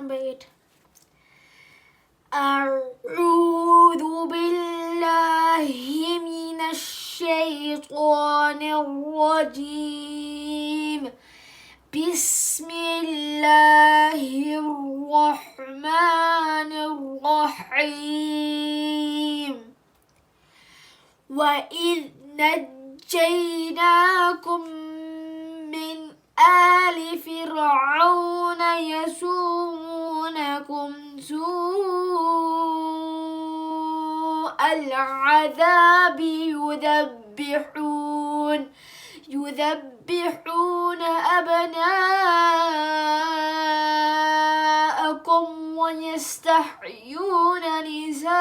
number 8. أعوذ بالله من الشيطان الرجيم. بسم الله الرحمن الرحيم. وإذ نجيناكم من آل فرعون يسومونكم سوء العذاب يذبحون أبناءكم ويستحيون نساءكم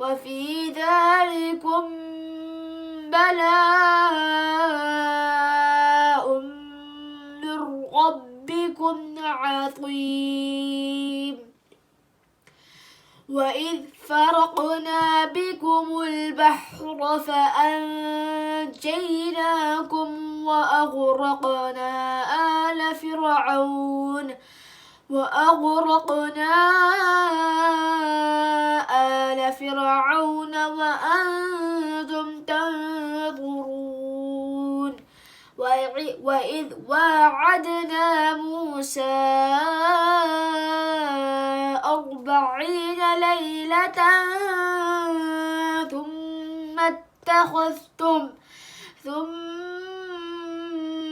وفي ذلكم بلاء من ربكم عظيم. وإذ فرقنا بكم البحر فأنجيناكم وأغرقنا آل فرعون وأنتم تنظرون. وإذ واعدنا موسى 40 ليلة ثم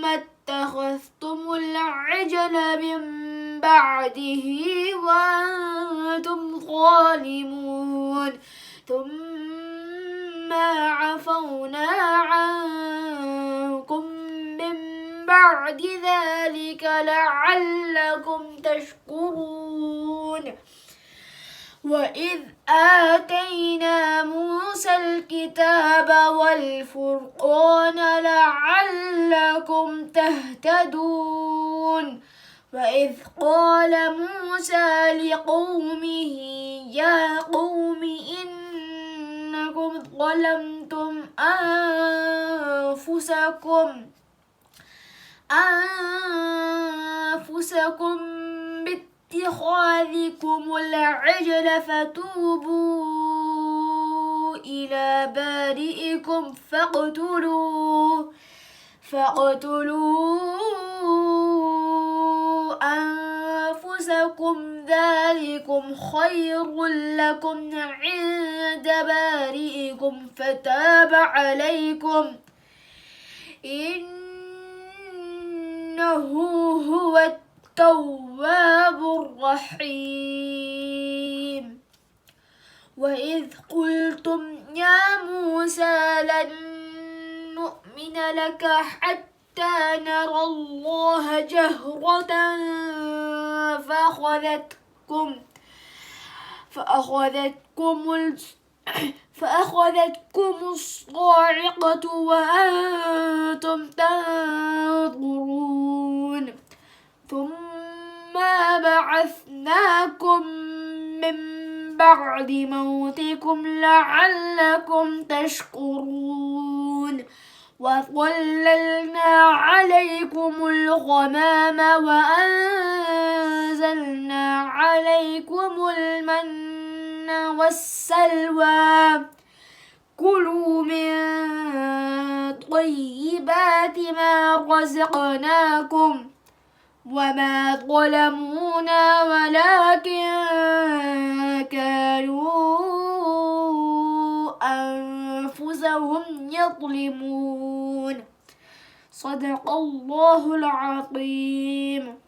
اتخذتم العجل من بعده وأنتم ظالمون. ثم عفونا عنكم من بعد ذلك لعلكم تشكرون. وإذ آتينا موسى الكتاب والفرقان لعلكم تهتدون. وإذ قال موسى لقومه يا قوم إنكم ظلمتم أنفسكم باتخاذكم العجل فتوبوا إلى بارئكم فاقتلوا أنفسكم ذلكم خير لكم عند بارئكم فتاب عليكم إنه هو التواب الرحيم. وإذ قلتم يا موسى لن نؤمن لك حتى نرى الله جهرة فأخذتكم الصاعقة وأنتم تنظرون. ثم بعثناكم من بعد موتكم لعلكم تشكرون. وظللنا عليكم الغمام وأنزلنا عليكم المن والسلوى كلوا من طيبات ما رزقناكم وما ظلمونا ولكن كانوا أنفسهم يظلمون. صدق الله العظيم.